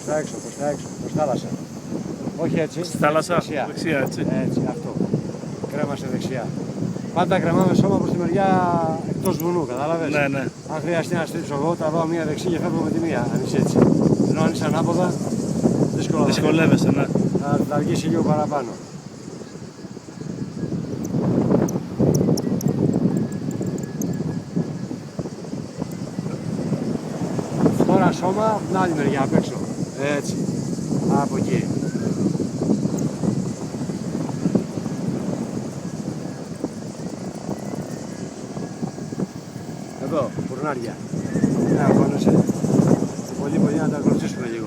τα έξω, προς θάλασσα. Όχι έτσι. Στη θάλασσα, δεξιά έτσι. Έτσι, αυτό. Κρέμασε δεξιά. Πάντα κρεμάμε σώμα προς τη μεριά εκτός βουνού, κατάλαβες. Ναι, ναι. Αν χρειαστεί να στρίψω εγώ, τραβάω μία δεξί και φεύγω με τη μία, αν είσαι έτσι. Ενώ αν είσαι ανάποδα, δύσκολα. Δυσκολεύεσαι, ναι. Θα αργήσει λίγο παραπάνω. Τώρα σώμα, από την άλλη μεριά, απ' έξω. Έτσι. Από εκεί. Εδώ, φουρνάρια. Να αγχώνεσαι. Πολύ να τα ακολουθήσουμε λίγο.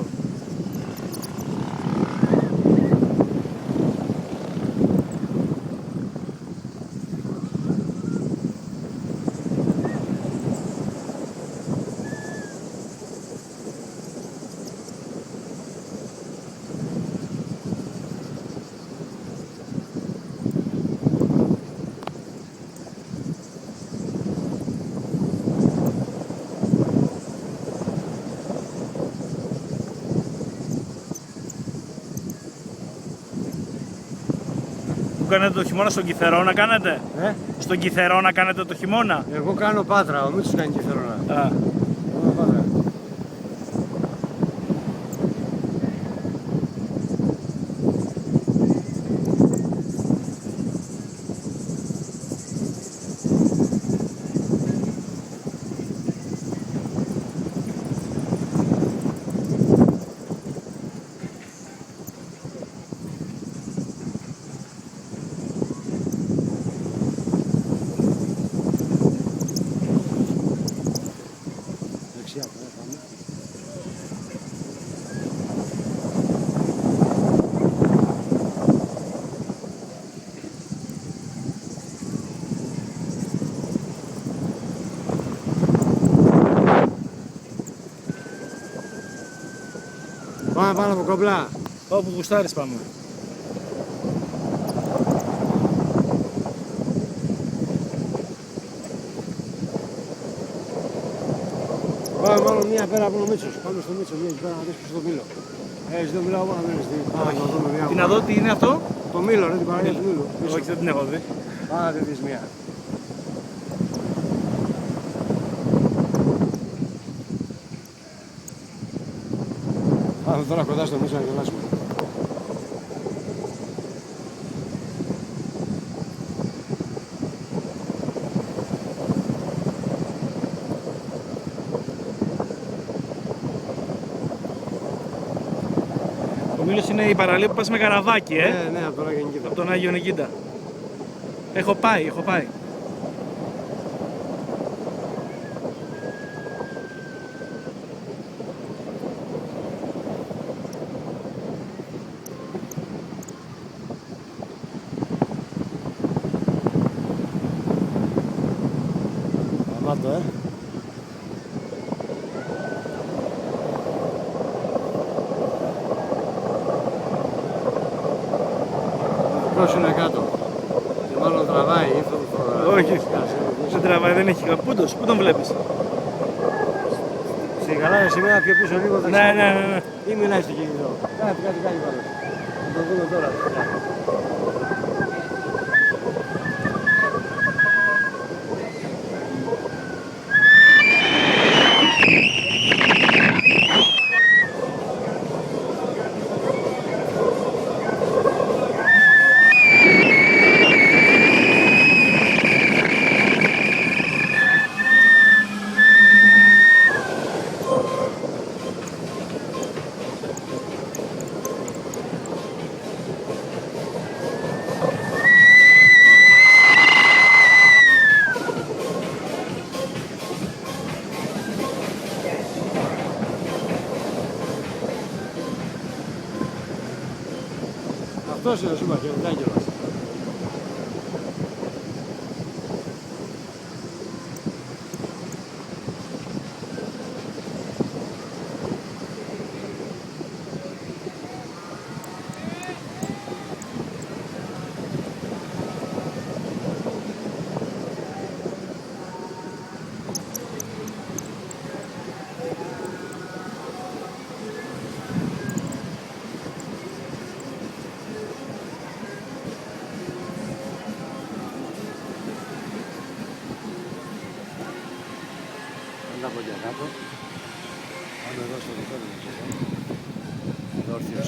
Που κάνετε το χειμώνα στον Κιθερόνα κάνετε? Στον Κιθερόνα κάνετε το χειμώνα? Εγώ κάνω Πάτρα, ο Μίτσος κάνει Κιθερόνα. Α. Εγώ Πάτρα. Πάμε πάνω από κομπλά. Όπου γουστάρεις πάμε. Πάμε μάλλον μία πέρα από τον Μίτσος. Πάμε στο Μίτσο, μία εκεί πέρα να δεις προς το Μήλο. Έτσι δεν μιλάω μόνο, δεν είναι. Πάμε να δούμε μία. Τι να δω, τι είναι αυτό? Το Μήλο, ρε, την παραλία του Μήλου. Όχι, δεν την έχω δει. Πάμε να τη δεις μία. Πάμε τώρα κοντά στο Μίτσο να γελάσουμε. Ο Μήλος είναι η παραλία που πας με καραβάκι, Ναι, από τον Άγιο Νικήτα. Από τον Άγιο Νικήτα. Έχω πάει. Αμάτω, Πώς είναι κάτω. Και μάλλον τραβάει ή Όχι, δεν τραβάει, δεν έχει καπούτος. Πού τον βλέπεις? Στη γαλάζια σημαία πιο πίσω λίγο δεξιά. Ναι. Ή μιλάει στο κινητό. Κάτι κάνει πάνω. Θα το δούμε τώρα. Αυτός είναι ο Σούμαχερ, ο Άγγελος. Πάμε τα πόδια κάτω. Πάμε εδώ στο δικό μου. Όρθιος.